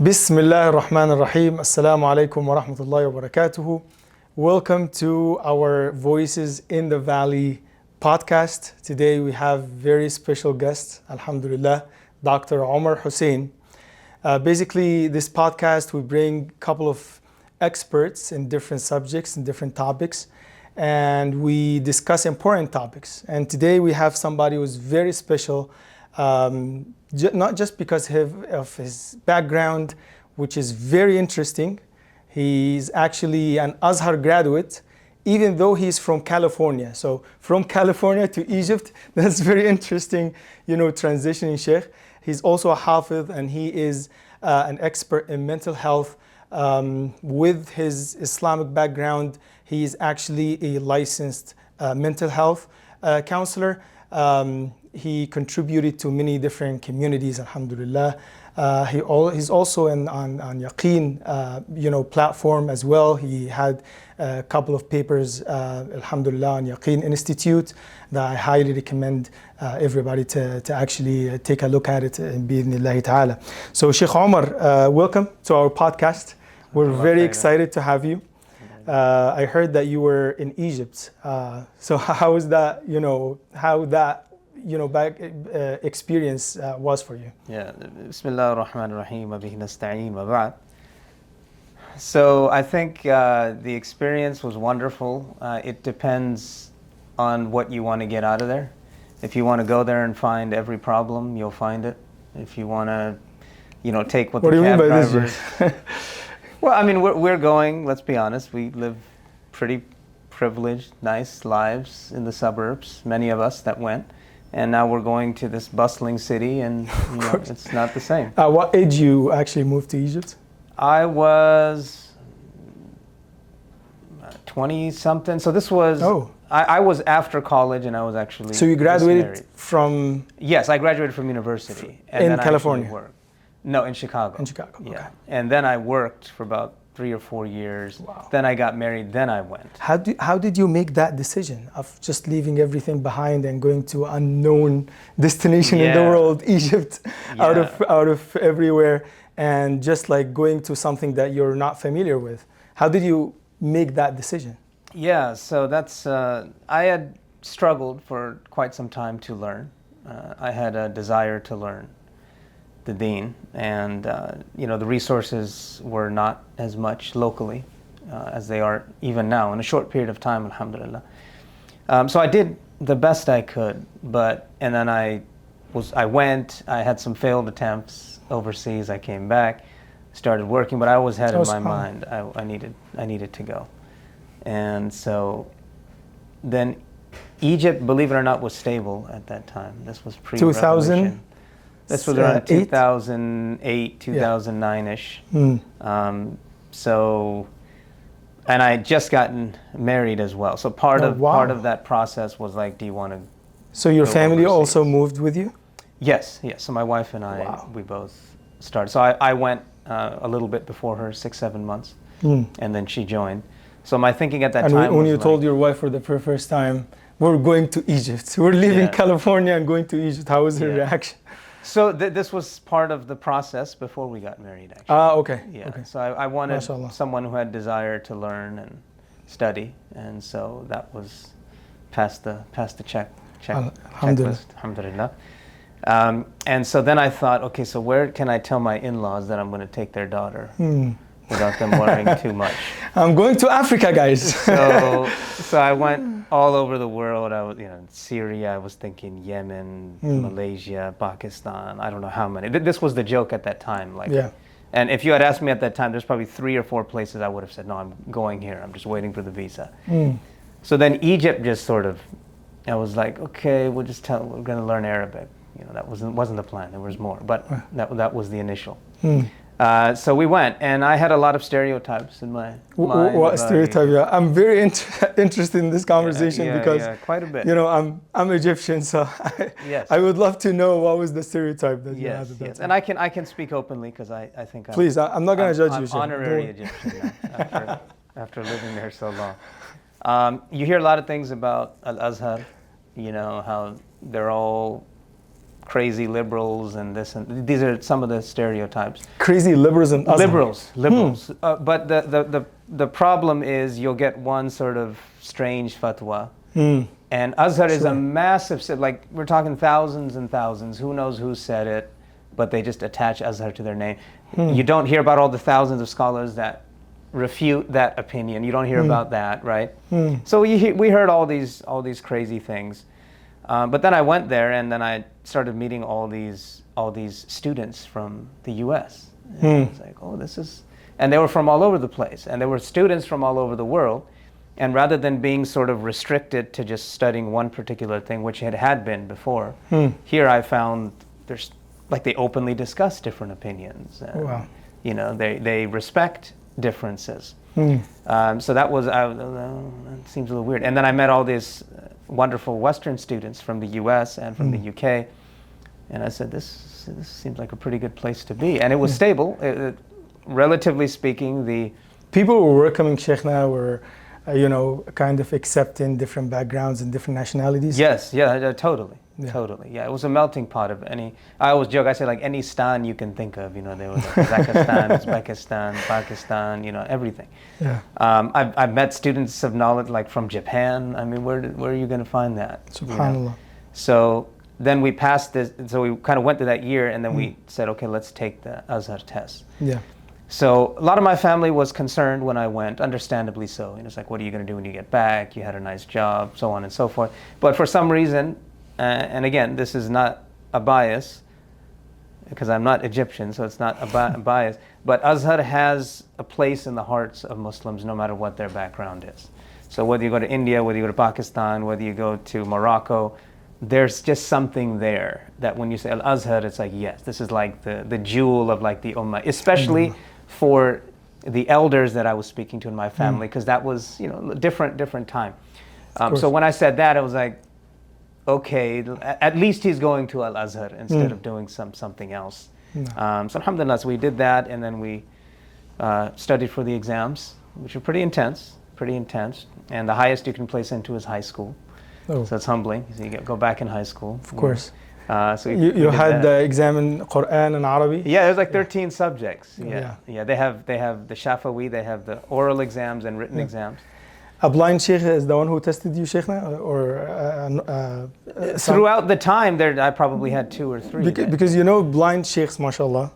Bismillah ar-Rahman ar-Rahim. Assalamu alaikum wa rahmatullahi wa barakatuhu. Welcome to our Voices in the Valley podcast. Today we have very special guest, alhamdulillah, Dr. Omar Husain. Basically, this podcast, we bring a couple of experts in different subjects and different topics, and we discuss important topics. And today we have somebody who's very special, not just because of his background, which is very interesting. He's actually an Azhar graduate, even though he's from California. So from California to Egypt, that's very interesting, transitioning Sheikh. He's also a Hafiz, and he is an expert in mental health. With his Islamic background, he is actually a licensed mental health counselor. He contributed to many different communities, alhamdulillah. He's also on Yaqeen, platform as well. He had a couple of papers, alhamdulillah, on Yaqeen Institute that I highly recommend everybody to actually take a look at it in bi'idhnillahi ta'ala. So Sheikh Omar, welcome to our podcast. We're very excited to have you. I heard that you were in Egypt. So how is that, how that experience was for you? Yeah, Bismillah ar-Rahman ar-Rahim, wa bihi nasta'een, wa ba'd. So I think the experience was wonderful. It depends on what you want to get out of there. If you want to go there and find every problem, you'll find it. If you want to, take what the cab drivers... Well, I mean, we're going, let's be honest, we live pretty privileged, nice lives in the suburbs, many of us that went. And now we're going to this bustling city, and it's not the same. At what age you actually moved to Egypt? I was 20-something. So this was, I was after college, and I was actually So you graduated from? Yes, I graduated from university. And in then California? I worked. No, in Chicago. In Chicago, yeah. Okay. And then I worked for about 3 or 4 years. Wow. Then I got married, then I went. How did you make that decision of just leaving everything behind and going to unknown destination in the world, Egypt, out of everywhere, and just like going to something that you're not familiar with? How did you make that decision? Yeah, so that's, I had struggled for quite some time to learn. I had a desire to learn the deen, and the resources were not as much locally as they are even now in a short period of time, alhamdulillah. So I did the best I could, and then I went, I had some failed attempts overseas, I came back, started working, but I always had in my mind I needed to go. And so then Egypt, believe it or not, was stable at that time. This was pre-revolution. 2000? This was around 2008, 2009-ish. So, and I had just gotten married as well. So part of that process was like, do you want to? So your family also moved with you? Yes. So my wife and I, we both started. So I went a little bit before her, 6-7 months, and then she joined. So my thinking at that time was when you told your wife for the first time, we're going to Egypt, we're leaving California and going to Egypt, how was her reaction? So this was part of the process before we got married, actually. Okay. Yeah. Okay. So I wanted MashaAllah. someone who had desire to learn and study, and so that was past the checklist. Alhamdulillah. And so then I thought, okay, so where can I tell my in-laws that I'm going to take their daughter without them worrying too much? I'm going to Africa, guys. So I went all over the world. I was, Syria. I was thinking Yemen, Malaysia, Pakistan. I don't know how many. This was the joke at that time. And if you had asked me at that time, there's probably 3 or 4 places I would have said, no, I'm going here. I'm just waiting for the visa. So then Egypt just sort of, I was like, okay, we're going to learn Arabic. That wasn't the plan. There was more, but that was the initial. So we went, and I had a lot of stereotypes in my mind. What stereotype? Yeah, I'm very interested in this conversation because quite a bit. I'm Egyptian, so I would love to know what was the stereotype that you had at that time. And I can speak openly because I think Please, I'm not going to judge you. I'm honorary Egyptian now, after living there so long. You hear a lot of things about Al-Azhar, how they're all crazy liberals and this, and these are some of the stereotypes. Crazy liberals and Liberals. But the problem is you'll get one sort of strange fatwa. And Azhar is a massive, like we're talking thousands and thousands. Who knows who said it, but they just attach Azhar to their name. You don't hear about all the thousands of scholars that refute that opinion. You don't hear about that, right? So we heard all these crazy things. But then I went there, and then I started meeting all these students from the U.S. And I was like, oh, this is, and they were from all over the place, and there were students from all over the world. And rather than being sort of restricted to just studying one particular thing, which it had been before, here I found there's like they openly discuss different opinions. And, you know, they respect differences. So that was that seems a little weird. And then I met all these wonderful Western students from the U.S. and from the U.K. And I said, this seems like a pretty good place to be. And it was stable. Relatively speaking, the people who were welcoming Sheikhna were, you know, kind of accepting different backgrounds and different nationalities. Yes, totally. Totally, yeah. It was a melting pot of any. I always joke. I say like any stan you can think of. You know, there was like Kazakhstan, Uzbekistan, Pakistan. You know, everything. Yeah. I've met students of knowledge like from Japan. I mean, where are you going to find that? Subhanallah. You know? So then we passed this. So we kind of went to that year, and then we said, okay, let's take the Azhar test. Yeah. So a lot of my family was concerned when I went, understandably so. You know, it's like, what are you going to do when you get back? You had a nice job, so on and so forth. But for some reason. And again, this is not a bias, because I'm not Egyptian, so it's not a bias. But Azhar has a place in the hearts of Muslims, no matter what their background is. So whether you go to India, whether you go to Pakistan, whether you go to Morocco, there's just something there that when you say Al-Azhar, it's like, yes, this is like the jewel of like the Ummah, especially for the elders that I was speaking to in my family, because that was, you know, different time. So when I said that, it was like, okay, at least he's going to Al-Azhar instead of doing something else. So alhamdulillah, so we did that, and then we studied for the exams, which are pretty intense. And the highest you can place into is high school. So it's humbling. So you go back in high school. Of course. So you had the exam in Quran and Arabic? Yeah, there's like 13 subjects. Yeah. They have the Shafawi, they have the oral exams and written exams. A blind sheikh is the one who tested you, Sheikhna? Throughout the time, I probably had 2 or 3. Because you know, blind sheikhs, mashallah,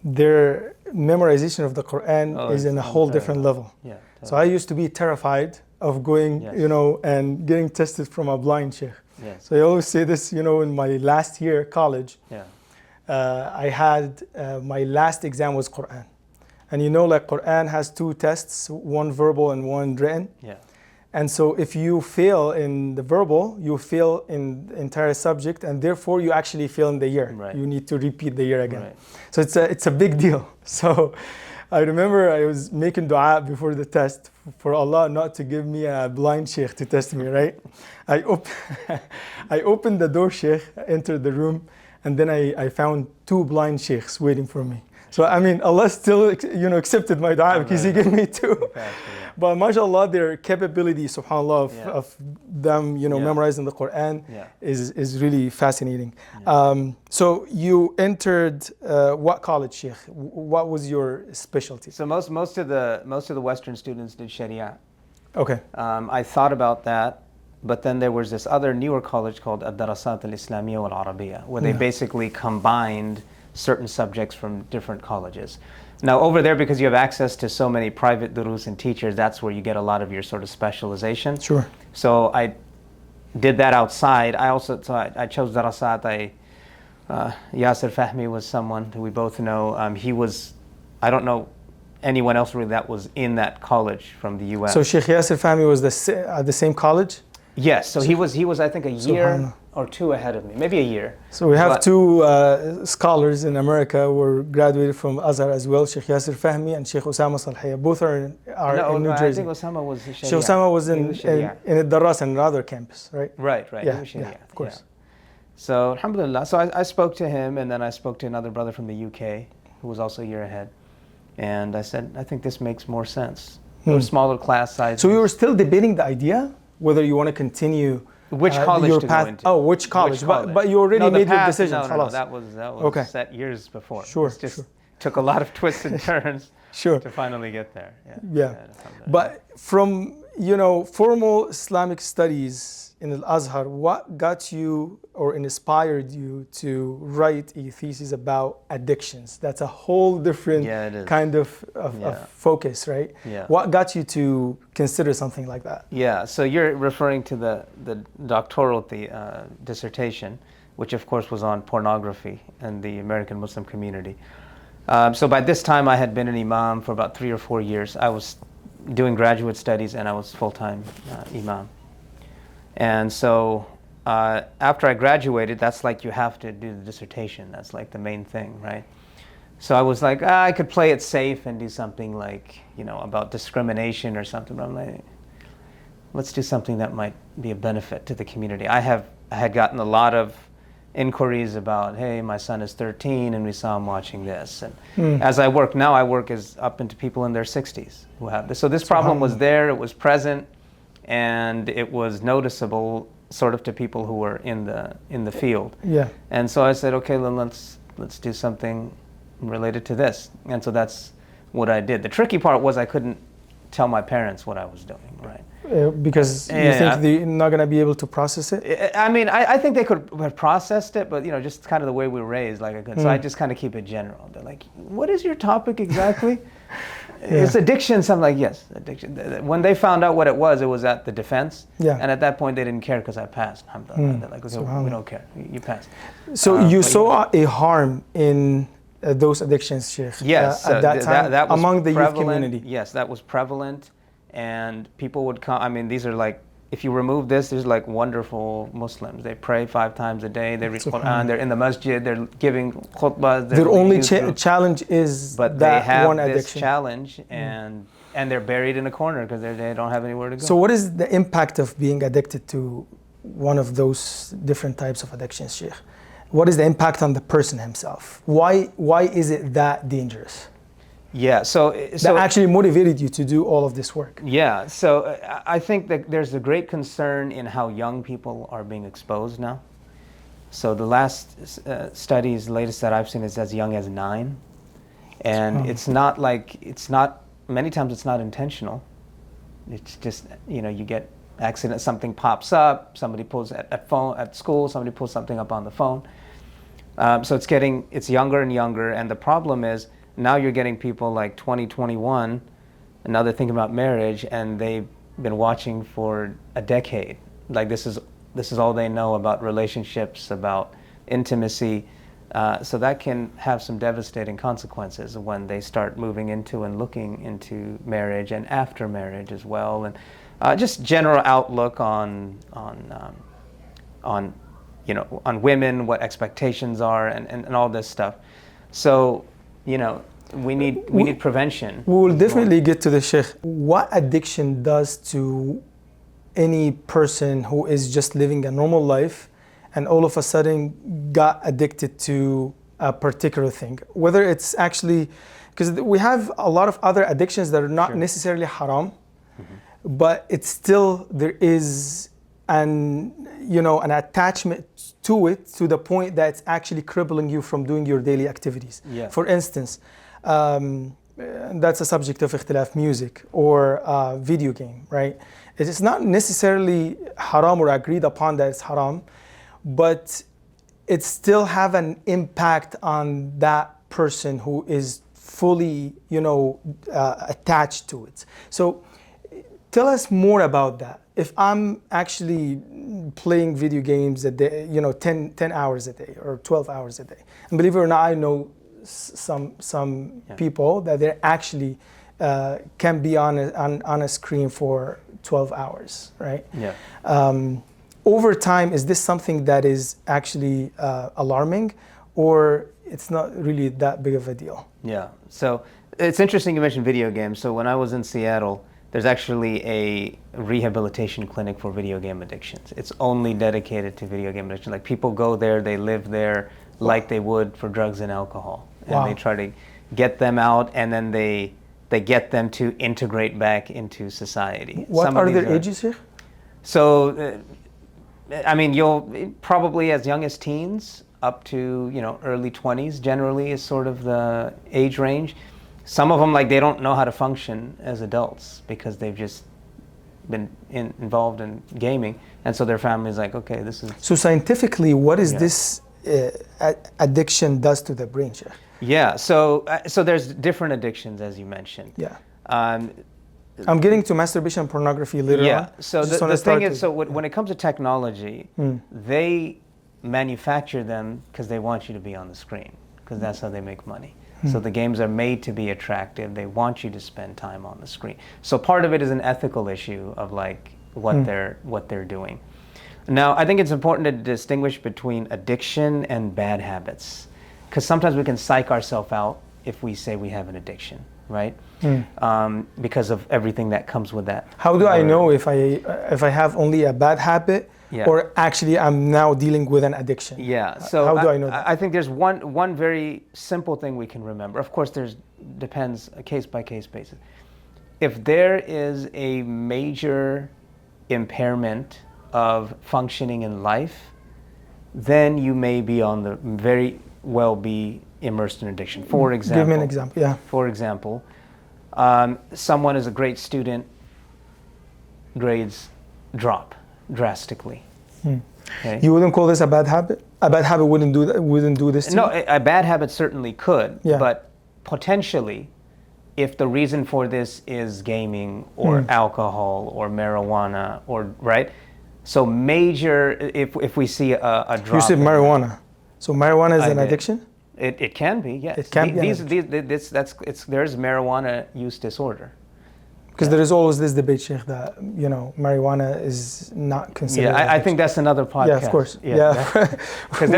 their memorization of the Quran is in a whole different level. Yeah, totally. So I used to be terrified of going, you know, and getting tested from a blind sheikh. Yes. So I always say this, you know, in my last year college, I had, my last exam was Quran. And you know, like Quran has 2 tests, one verbal and one written. Yeah. And so if you fail in the verbal, you fail in the entire subject, and therefore you actually fail in the year. Right. You need to repeat the year again. Right. So it's a big deal. So I remember I was making dua before the test for Allah not to give me a blind sheikh to test me, right? I opened the door, sheikh, entered the room, and then I found 2 blind sheikhs waiting for me. So I mean, Allah still, you know, accepted my dua because He gave me 2. But mashallah, their capability, subhanAllah, of them, you know, memorizing the Quran is really fascinating. So you entered what college, Sheikh? What was your specialty? So most of the Western students did Sharia. Okay. I thought about that, but then there was this other newer college called Ad-Darasat al-Islamiyya wal-Arabiyya, where they basically combined certain subjects from different colleges. Now over there, because you have access to so many private durus and teachers, that's where you get a lot of your sort of specialization. Sure. So I did that outside. I chose Darasat. Yasir Fahmi was someone who we both know. I don't know anyone else really that was in that college from the US. So Sheikh Yasir Fahmi was at the same college? Yes, so he was I think a year or 2 ahead of me, maybe a year. So we have 2 scholars in America who were graduated from Azhar as well, Sheikh Yasir Fahmi and Sheikh Osama Salhiya. Both are in New Jersey. I think Osama was Sharia. Sheikh Osama was in Daras and another campus, right? Right. Yeah, of course. Yeah. So alhamdulillah, so I spoke to him, and then I spoke to another brother from the UK who was also a year ahead. And I said, I think this makes more sense. Smaller class sizes. So we were still debating the idea whether you want to continue Which college your to path? go into? Oh, which college? But you already No, the made your path, decision. No, خلاص. that was Okay. set years before. Sure, It just sure. took a lot of twists and turns Sure. to finally get there. Yeah. But from, formal Islamic studies in Al-Azhar, what got you or inspired you to write a thesis about addictions? That's a whole different Yeah, it is. kind of focus, right? Yeah. What got you to consider something like that? Yeah, so you're referring to the doctoral dissertation, which of course was on pornography and the American Muslim community. So by this time I had been an imam for about 3 or 4 years. I was doing graduate studies and I was full-time imam. And so after I graduated, that's like you have to do the dissertation. That's like the main thing, right? So I was like, I could play it safe and do something like, about discrimination or something. But I'm like, let's do something that might be a benefit to the community. I had gotten a lot of inquiries about, hey, my son is 13 and we saw him watching this. And as I work now, I work as up into people in their 60s who have this. So this problem was there, it was present, and it was noticeable sort of to people who were in the field. Yeah. And so I said, okay, then let's do something related to this. And so that's what I did. The tricky part was I couldn't tell my parents what I was doing, right? Because you think they're not going to be able to process it? I mean, I think they could have processed it, but, just kind of the way we were raised, like I couldn't. So I just kind of keep it general. They're like, what is your topic exactly? It's addiction. So I'm like, yes, addiction. When they found out what it was at the defense. Yeah. And at that point, they didn't care because I passed. They're like, okay, we don't care. You passed. So you saw a harm in those addictions, Sheikh? Yes. At that time, that was among the youth prevalent. community? Yes, that was prevalent. And people would come. I mean, these are like, if you remove this, there's like wonderful Muslims. They pray 5 times a day. They read Quran. They're in the masjid. They're giving khutbahs. Their only challenge is but that they have one this addiction. Challenge, and they're buried in a corner because they don't have anywhere to go. So what is the impact of being addicted to one of those different types of addictions, Sheikh? What is the impact on the person himself? Why is it that dangerous? Yeah, so that actually motivated you to do all of this work. Yeah, so I think that there's a great concern in how young people are being exposed now. So the last studies, latest that I've seen, is as young as 9, and it's not many times it's not intentional. It's just you get accident, something pops up, somebody pulls at school, somebody pulls something up on the phone. So it's younger and younger, and the problem is, now you're getting people like 20, 21, and now they're thinking about marriage, and they've been watching for a decade. Like this is all they know about relationships, about intimacy. So that can have some devastating consequences when they start moving into and looking into marriage and after marriage as well, and just general outlook on women, what expectations are, and all this stuff. So. We need prevention. We will definitely get to the Sheikh. What addiction does to any person who is just living a normal life and all of a sudden got addicted to a particular thing? Whether it's actually, because we have a lot of other addictions that are not necessarily haram, but it's still, there is an attachment to it to the point that it's actually crippling you from doing your daily activities. Yeah. For instance, that's a subject of ikhtilaf, music or video game, right? It is not necessarily haram or agreed upon that it's haram, but it still have an impact on that person who is fully, attached to it. So tell us more about that. If I'm actually playing video games a day, 10 hours a day or 12 hours a day, and believe it or not, I know some people that they actually can be on a screen for 12 hours, right? Yeah. Over time, is this something that is actually alarming, or it's not really that big of a deal? Yeah. So it's interesting you mentioned video games. So when I was in Seattle, there's actually a rehabilitation clinic for video game addictions. It's only dedicated to video game addiction. Like people go there, they live there like they would for drugs and alcohol. And they try to get them out, and then they get them to integrate back into society. What are their ages here? So I mean, you'll probably as young as teens up to, early 20s generally is sort of the age range. Some of them, like, they don't know how to function as adults because they've just been involved in gaming, and so their family's like, okay, this is... So scientifically, what is Yeah. this addiction does to the brain, Sheikh? Yeah, so there's different addictions, as you mentioned. Yeah. Um, I'm getting to masturbation and pornography later on. Yeah, so Just the wanna thing start is, so when it comes to technology, they manufacture them because they want you to be on the screen, because that's how they make money. So the games are made to be attractive. They want you to spend time on the screen. So part of it is an ethical issue of like what they're doing. Now, I think it's important to distinguish between addiction and bad habits, because sometimes we can psych ourselves out if we say we have an addiction, right? Because of everything that comes with that. How do I know if I have only a bad habit, Yeah. or actually I'm now dealing with an addiction? Yeah. So how do I know that? I think there's one very simple thing we can remember. Of course, depends a case by case basis. If there is a major impairment of functioning in life, then you may be very well be immersed in addiction. For example, Give me an example. Yeah. For example, someone is a great student, grades drop drastically. Okay? You wouldn't call this a bad habit? A bad habit wouldn't do that. Wouldn't do this to No, you? a bad habit certainly could, Yeah. but potentially, if the reason for this is gaming or alcohol or marijuana or right, so major. If we see a drop. You said in- marijuana. So marijuana is I an did. addiction? It can be, yes. It can be an There's marijuana use disorder. Because there is always this debate, Sheikh, that marijuana is not considered. Yeah, I think that's another podcast. Yeah, of course. Yeah. Because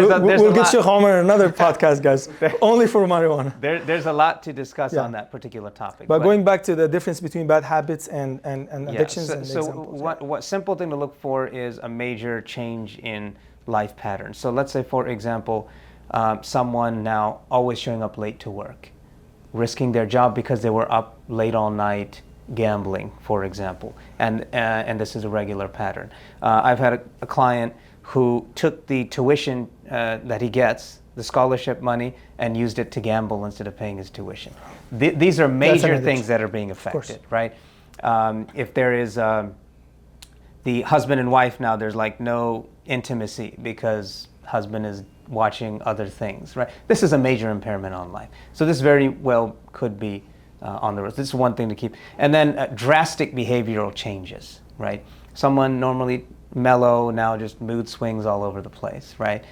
we'll get Sheikh Omar another podcast, guys, only for marijuana. There's a lot to discuss Yeah. on that particular topic. But going back to the difference between bad habits and addictions and So examples. what simple thing to look for is a major change in life patterns. So let's say, for example, someone now always showing up late to work, risking their job because they were up late all night gambling, for example, and this is a regular pattern. I've had a client who took the tuition that he gets, the scholarship money, and used it to gamble instead of paying his tuition. These are major things that are being affected, right? If there is the husband and wife now, there's like no intimacy because husband is watching other things, right? This is a major impairment on life. So this very well could be on the road. This is one thing to keep. And then drastic behavioral changes, right? Someone normally mellow, now just mood swings all over the place, right?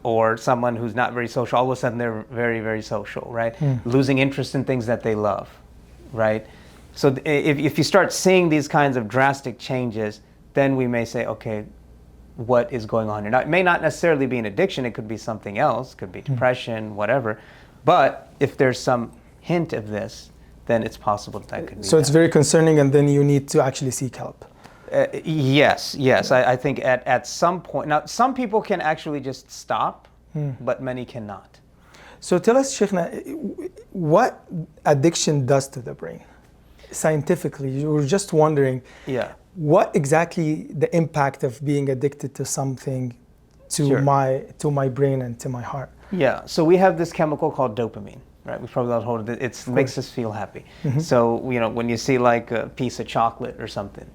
Or someone who's not very social, all of a sudden they're very, very social, right? Losing interest in things that they love, right? So if you start seeing these kinds of drastic changes, then we may say, okay, what is going on here? Now, it may not necessarily be an addiction. It could be something else. It could be depression, whatever. But if there's some hint of this, then it's possible that could be. So it's very concerning, and then you need to actually seek help. Yes. I think at some point. Now, some people can actually just stop, but many cannot. So tell us, Sheikhna, what addiction does to the brain? Scientifically, you were just wondering, Yeah. what exactly the impact of being addicted to something to Sure. my brain and to my heart? Yeah. So we have this chemical called dopamine, right? We probably all heard it. It makes us feel happy. So when you see like a piece of chocolate or something,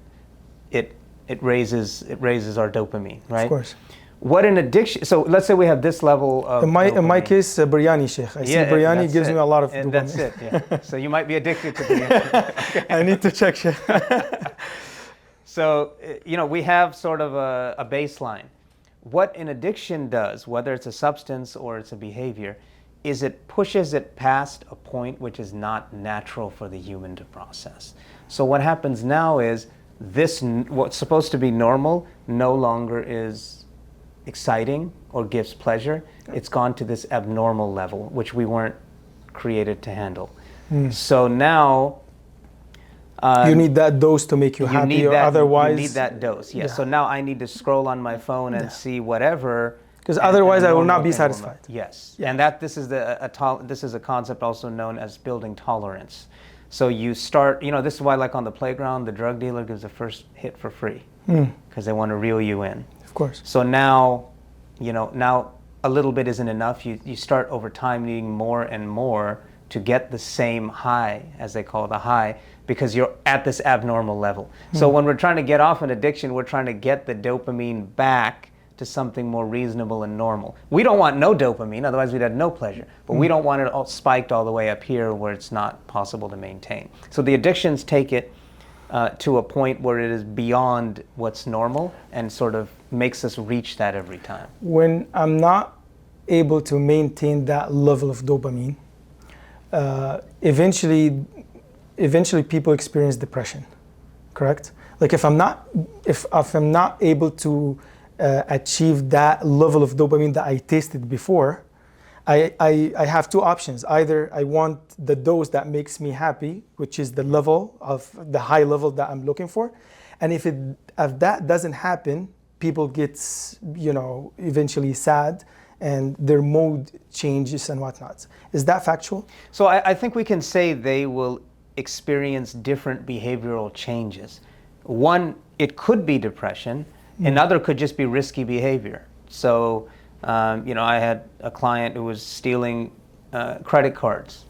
it raises our dopamine, right? Of course. What an addiction. So let's say we have this level of In my dopamine. case, biryani, Sheikh. I see biryani that's gives it. me a lot of And dopamine. that's it. Yeah. So you might be addicted to biryani. I need to check, Sheikh. So we have sort of a baseline. What an addiction does, whether it's a substance or it's a behavior, is it pushes it past a point which is not natural for the human to process. So what happens now is what's supposed to be normal no longer is exciting or gives pleasure. It's gone to this abnormal level, which we weren't created to handle. So now You need that dose to make you happy, or otherwise... You need that dose, yes. So now I need to scroll on my phone and see whatever. Because otherwise I will not be satisfied. Yes, and this is a concept also known as building tolerance. So you start, this is why like on the playground, the drug dealer gives the first hit for free because they want to reel you in. Of course. So now, now a little bit isn't enough. You start over time needing more and more to get the same high, as they call the high, because you're at this abnormal level. So when we're trying to get off an addiction, we're trying to get the dopamine back to something more reasonable and normal. We don't want no dopamine, otherwise we'd have no pleasure. But we don't want it all spiked all the way up here where it's not possible to maintain. So the addictions take it to a point where it is beyond what's normal and sort of makes us reach that every time. When I'm not able to maintain that level of dopamine, eventually people experience depression, correct? Like if I'm not able to achieve that level of dopamine that I tasted before, I have two options. Either I want the dose that makes me happy, which is the level of the high level that I'm looking for, and if that doesn't happen, people get eventually sad and their mood changes and whatnot. Is that factual? So I think we can say they will experience different behavioral changes. One, it could be depression. Another could just be risky behavior. So, I had a client who was stealing credit cards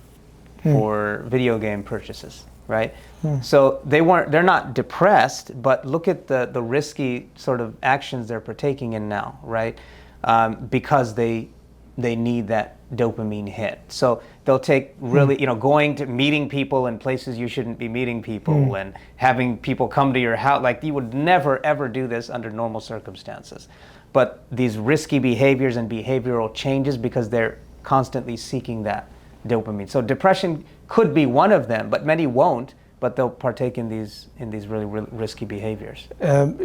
for video game purchases, right? So they're not depressed, but look at the risky sort of actions they're partaking in now, right? Because they need that dopamine hit. So they'll take really, going to meeting people in places you shouldn't be meeting people and having people come to your house. Like you would never, ever do this under normal circumstances. But these risky behaviors and behavioral changes because they're constantly seeking that dopamine. So depression could be one of them, but many won't. But they'll partake in these really risky behaviors.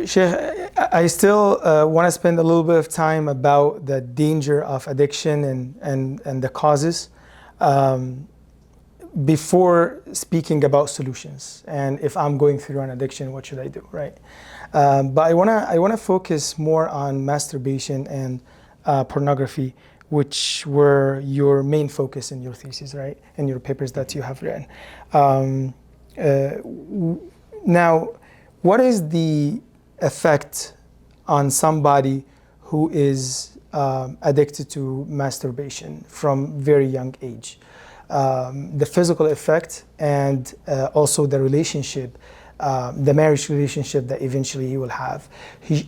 Sheikh, I still want to spend a little bit of time about the danger of addiction and the causes before speaking about solutions. And if I'm going through an addiction, what should I do, right? But I wanna focus more on masturbation and pornography, which were your main focus in your thesis, right? In your papers that you have written. Now, what is the effect on somebody who is addicted to masturbation from very young age? The physical effect and also the relationship, the marriage relationship that eventually he will have.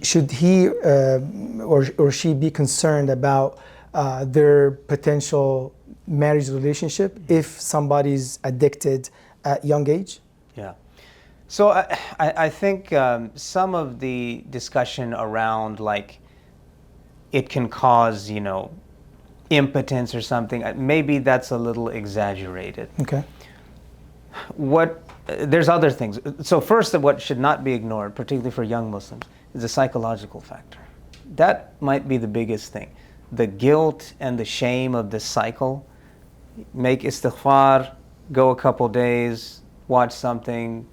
Should he or she be concerned about their potential marriage relationship if somebody's addicted at young age? Yeah. So I think some of the discussion around like it can cause, impotence or something, maybe that's a little exaggerated. Okay. There's other things. So first, what should not be ignored, particularly for young Muslims, is the psychological factor. That might be the biggest thing. The guilt and the shame of this cycle. Make istighfar, go a couple days, watch something,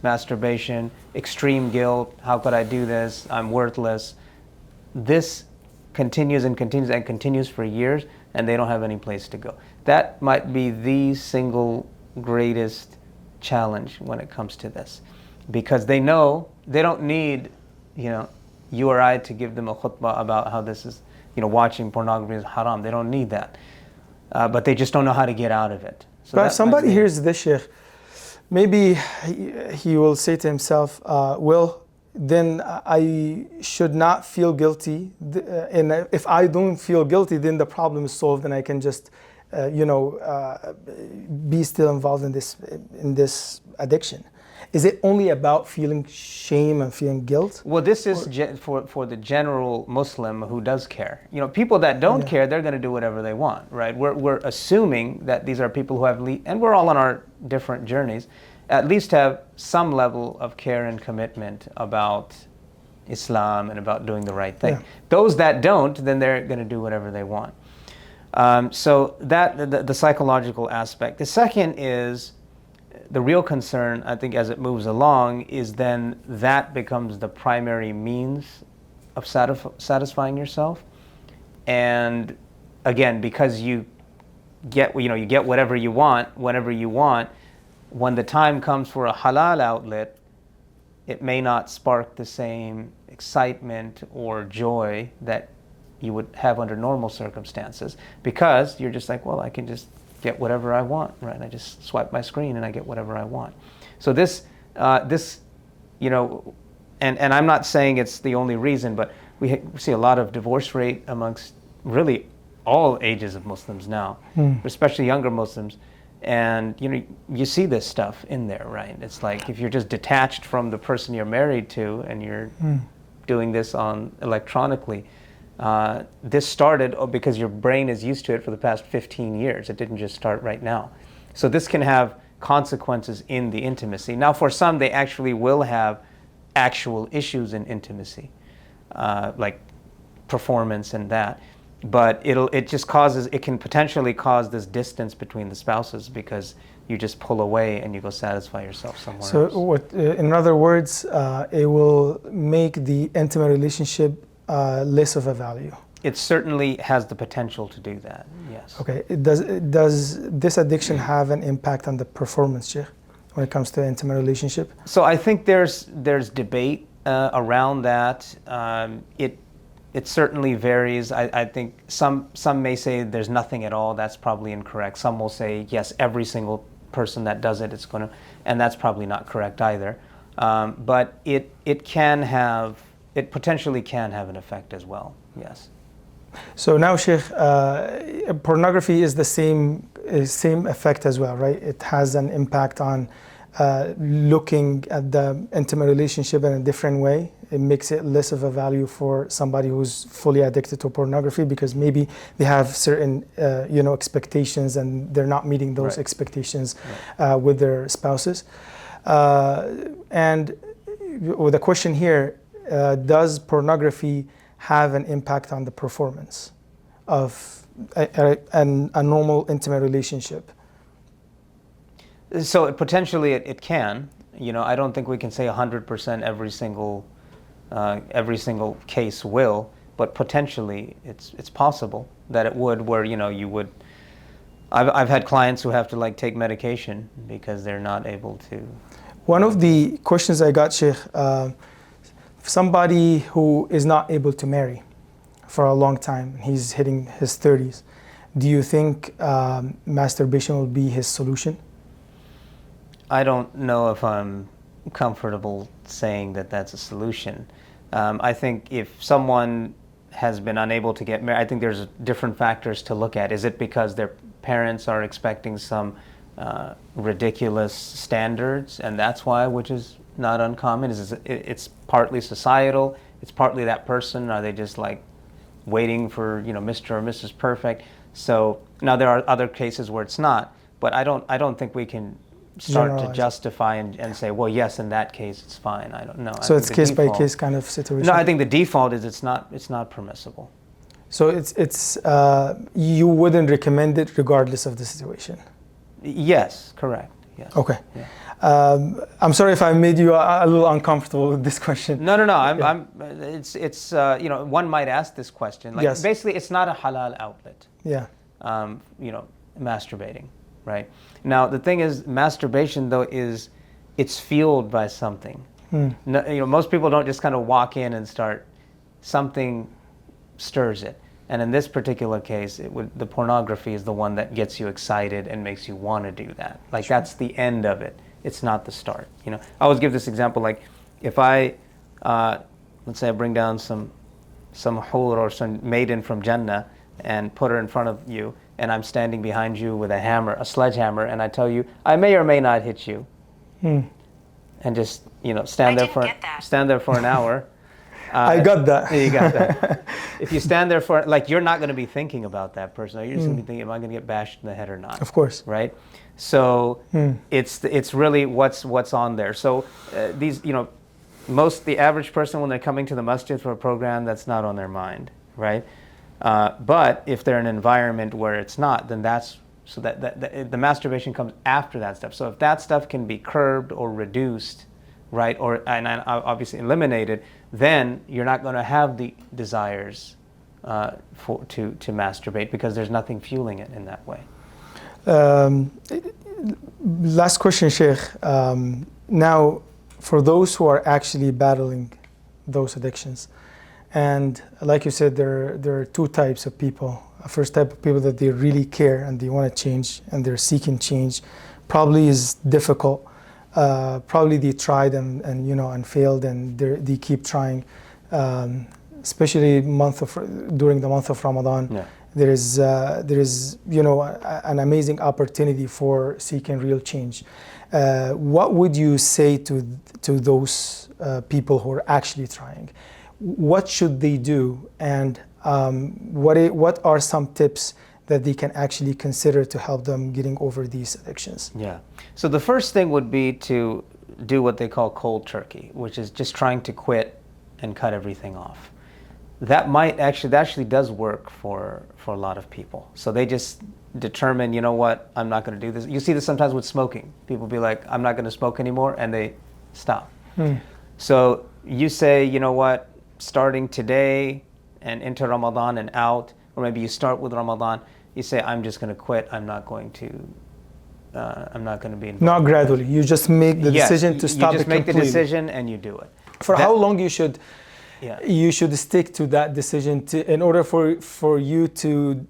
masturbation, extreme guilt, how could I do this, I'm worthless. This continues and continues and continues for years, and they don't have any place to go. That might be the single greatest challenge when it comes to this, because they know they don't need, you or I to give them a khutbah about how this is, watching pornography is haram. They don't need that, but they just don't know how to get out of it. So but if somebody hears this, Sheikh, maybe he will say to himself, then I should not feel guilty. And if I don't feel guilty, then the problem is solved and I can just, be still involved in this addiction. Is it only about feeling shame and feeling guilt? Well, this is for the general Muslim who does care. People that don't care, they're going to do whatever they want, right? We're assuming that these are people who have, and we're all on our different journeys, at least have some level of care and commitment about Islam and about doing the right thing. Yeah. Those that don't, then they're going to do whatever they want. So that the psychological aspect. The second is the real concern, I think, as it moves along, is then that becomes the primary means of satisfying yourself. And again, because you get whatever you want, whenever you want, when the time comes for a halal outlet, it may not spark the same excitement or joy that you would have under normal circumstances, because you're just like, well, I can just get whatever I want, right? I just swipe my screen and I get whatever I want. So this, you know, and I'm not saying it's the only reason, but we see a lot of divorce rate amongst really all ages of Muslims now, especially younger Muslims. And you know, you see this stuff in there, right? It's like if you're just detached from the person you're married to and you're doing this on electronically, this started because your brain is used to it for the past 15 years. It didn't just start right now. So this can have consequences in the intimacy. Now, for some, they actually will have actual issues in intimacy, like performance and that. But it can potentially cause this distance between the spouses because you just pull away and you go satisfy yourself somewhere else. So in other words, it will make the intimate relationship less of a value. It certainly has the potential to do that, yes. Okay, does this addiction have an impact on the performance, Sheikh, when it comes to intimate relationship? So I think there's debate around that. It certainly varies. I think some may say there's nothing at all. That's probably incorrect. Some will say, yes, every single person that does it, it's going to, and that's probably not correct either. But it potentially can have an effect as well, yes. So now, Sheikh, pornography is the same effect as well, right? It has an impact on looking at the intimate relationship in a different way. It makes it less of a value for somebody who's fully addicted to pornography because maybe they have certain, expectations and they're not meeting those expectations with their spouses. And with the question here, does pornography have an impact on the performance of a normal intimate relationship? So potentially it can. You know, I don't think we can say 100% every single case will, but potentially it's possible that it would, where you would. I've had clients who have to like take medication because they're not able to. One of the questions I got, Sheikh, somebody who is not able to marry for a long time, he's hitting his 30s. Do you think masturbation will be his solution? I don't know if I'm comfortable saying that that's a solution. I think if someone has been unable to get married, I think there's different factors to look at. Is it because their parents are expecting some ridiculous standards, and that's why, which is not uncommon? It's partly societal, it's partly that person. Are they just like waiting for Mr. or Mrs. Perfect? So now there are other cases where it's not, but I don't think we can start to justify and say, well, yes, in that case it's fine. I don't know. So it's case by case kind of situation. No, I think the default is it's not permissible. So it's you wouldn't recommend it regardless of the situation. Yes, correct. Yes. Okay. Yeah. I'm sorry if I made you a little uncomfortable with this question. No. It's one might ask this question. Like, yes. Basically, it's not a halal outlet. Yeah. Masturbating, right? Now the thing is, masturbation though it's fueled by something. No, most people don't just kind of walk in and start. Something stirs it. And in this particular case, the pornography is the one that gets you excited and makes you want to do that. Like, sure. That's the end of it. It's not the start. I always give this example. Like, if I, let's say I bring down some hur or some maiden from Jannah and put her in front of you, and I'm standing behind you with a sledgehammer, and I tell you, I may or may not hit you, and just stand there for an hour. I got that. You got that. If you stand there for, like, you're not going to be thinking about that person. You're just going to be thinking, am I going to get bashed in the head or not? Of course. Right? So it's really what's on there. So the average person, when they're coming to the masjid for a program, that's not on their mind, right? But if they're in an environment where it's not, then that the masturbation comes after that stuff. So if that stuff can be curbed or reduced, right, and obviously eliminated, then you're not going to have the desires to masturbate because there's nothing fueling it in that way. Last question, Sheikh. Now, for those who are actually battling those addictions. And like you said, there are two types of people. A first type of people that they really care and they want to change and they're seeking change. Probably is difficult. Probably they tried and and failed, and they keep trying. Especially during the month of Ramadan, Yeah. there is an amazing opportunity for seeking real change. What would you say to those people who are actually trying? What should they do, and what are some tips that they can actually consider to help them getting over these addictions? Yeah. So the first thing would be to do what they call cold turkey, which is just trying to quit and cut everything off. That actually does work for a lot of people. So they just determine, you know what, I'm not going to do this. You see this sometimes with smoking. People be like, I'm not going to smoke anymore, and they stop. So you say, you know what, starting today and into Ramadan and out, or maybe you start with Ramadan, you say, I'm just going to quit. I'm not going to be involved. Not gradually. You just make the decision to stop it completely. You just make the decision and you do it. For how long you should stick to that decision in order for you to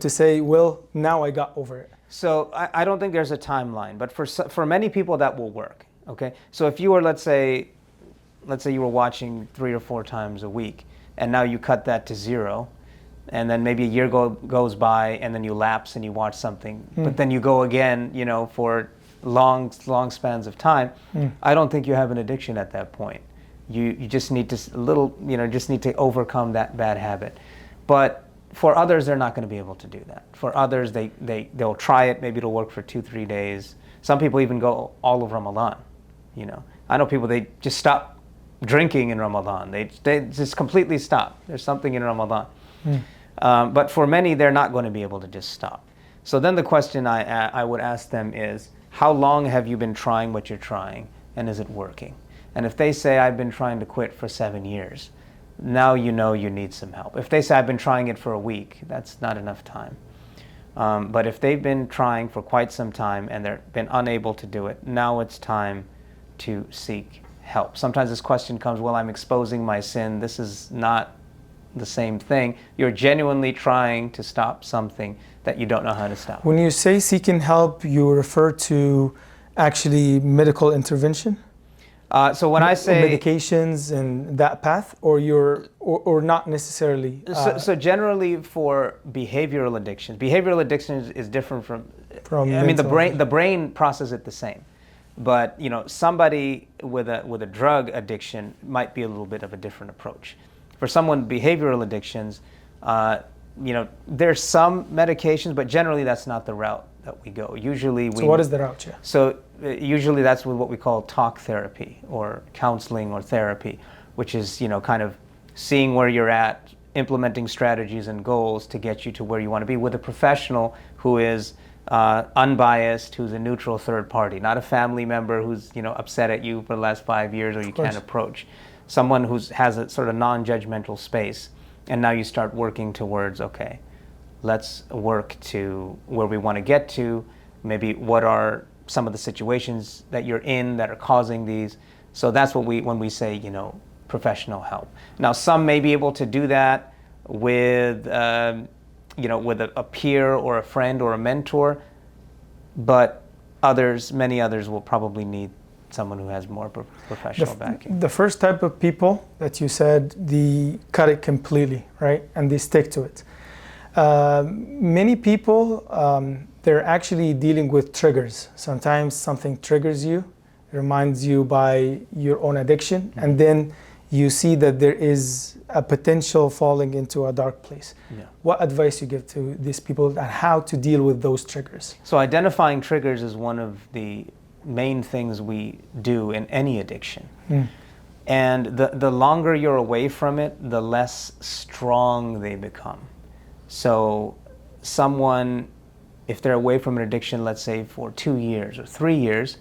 to say, well, now I got over it? So I don't think there's a timeline, but for many people that will work. Okay, so if you were, let's say you were watching 3 or 4 times a week, and now you cut that to 0, and then maybe a year goes by, and then you lapse and you watch something, but then you go again, for long spans of time. I don't think you have an addiction at that point. You just need to just need to overcome that bad habit. But for others, they're not going to be able to do that. For others, they'll try it. Maybe it'll work for 2-3 days. Some people even go all of Ramadan. I know people, they just stop drinking in Ramadan. They just completely stop. There's something in Ramadan. But for many, they're not going to be able to just stop. So then the question I would ask them is, how long have you been trying what you're trying, and is it working? And if they say, I've been trying to quit for 7 years, now you need some help. If they say, I've been trying it for a week, that's not enough time. But if they've been trying for quite some time and they've been unable to do it, now it's time to seek help. Sometimes this question comes, well, I'm exposing my sin. This is not the same thing. You're genuinely trying to stop something that you don't know how to stop. When you say seeking help, you refer to actually medical intervention? So when I say medications and that path, or not necessarily. So generally for behavioral addictions is different from I mean, the brain processes it the same, but somebody with a drug addiction might be a little bit of a different approach. For someone with behavioral addictions, there's some medications, but generally that's not the route that we go. So what is the route? Yeah. So usually that's with what we call talk therapy or counseling or therapy, which is kind of seeing where you're at, implementing strategies and goals to get you to where you want to be with a professional who is unbiased, who's a neutral third party, not a family member who's upset at you for the last 5 years or you can't approach. Someone who has a sort of non-judgmental space, and now you start working towards, okay, let's work to where we want to get to. Maybe what are some of the situations that you're in that are causing these. So that's what when we say, professional help. Now, some may be able to do that with, with a peer or a friend or a mentor, but many others will probably need someone who has more professional backing. The first type of people that you said, they cut it completely, right? And they stick to it. Many people, they're actually dealing with triggers. Sometimes something triggers you, reminds you by your own addiction, and then you see that there is a potential falling into a dark place. Yeah. What advice you give to these people on how to deal with those triggers? So identifying triggers is one of the main things we do in any addiction. And the longer you're away from it, the less strong they become. So someone, if they're away from an addiction, let's say for 2 years or 3 years,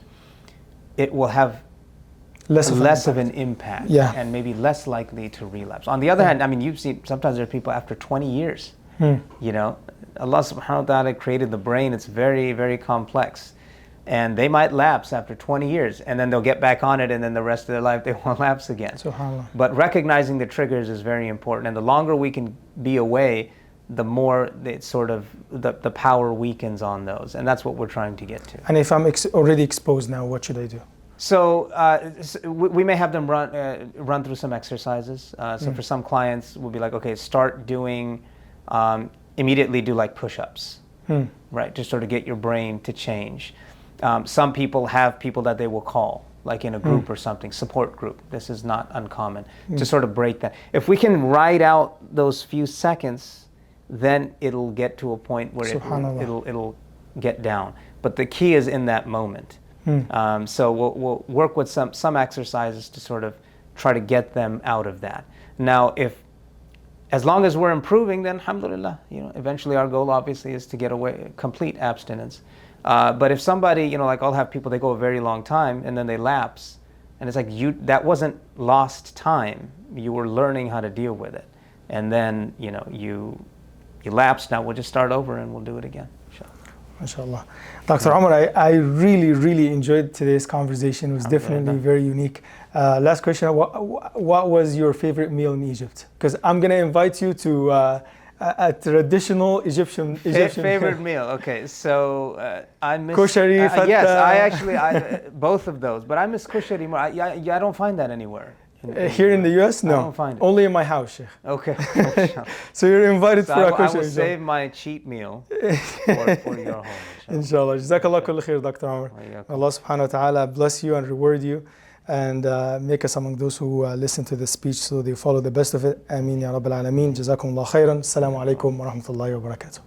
it will have less of an impact, and maybe less likely to relapse. On the other hand, I mean, you've seen sometimes there are people after 20 years. Allah subhanahu wa ta'ala created the brain. It's very, very complex. And they might lapse after 20 years, and then they'll get back on it, and then the rest of their life they won't lapse again. SubhanAllah. But recognizing the triggers is very important, and the longer we can be away, the more it sort of the power weakens on those, and that's what we're trying to get to. And if I'm already exposed now, what should I do? So we may have them run through some exercises. So for some clients, we'll be like, okay, start doing immediately do like push-ups, right? To sort of get your brain to change. Some people have people that they will call, like in a group or something, support group. This is not uncommon, to sort of break that. If we can write out those few seconds, then it'll get to a point where it'll get down. But the key is in that moment. So we'll work with some exercises to sort of try to get them out of that. Now, as long as we're improving, then alhamdulillah, eventually our goal obviously is to get away complete abstinence. But if somebody, like I'll have people, they go a very long time and then they lapse, and it's like that wasn't lost time. You were learning how to deal with it, and then you lapsed. Now we'll just start over and we'll do it again. MashaAllah. Dr. Omar, I really, really enjoyed today's conversation. It was definitely very unique. Last question, what was your favorite meal in Egypt? Because I'm going to invite you to a traditional Egyptian favorite meal. Okay, so I miss kushari. Yes, I both of those, but I miss kushari more. I don't find that anywhere. Here in the US, no. I don't find it. Only in my house, Sheikh. Okay. So you're invited for a kushari. I will save my cheap meal for your home. Inshallah. Jazakallah kull khair, Dr. Omar. Allah subhanahu wa ta'ala bless you and reward you, and make us among those who listen to the speech so they follow the best of it. Ameen ya Rabbil Alameen. Jazakumullah khairan. Assalamu alaikum wa rahmatullahi wa barakatuh.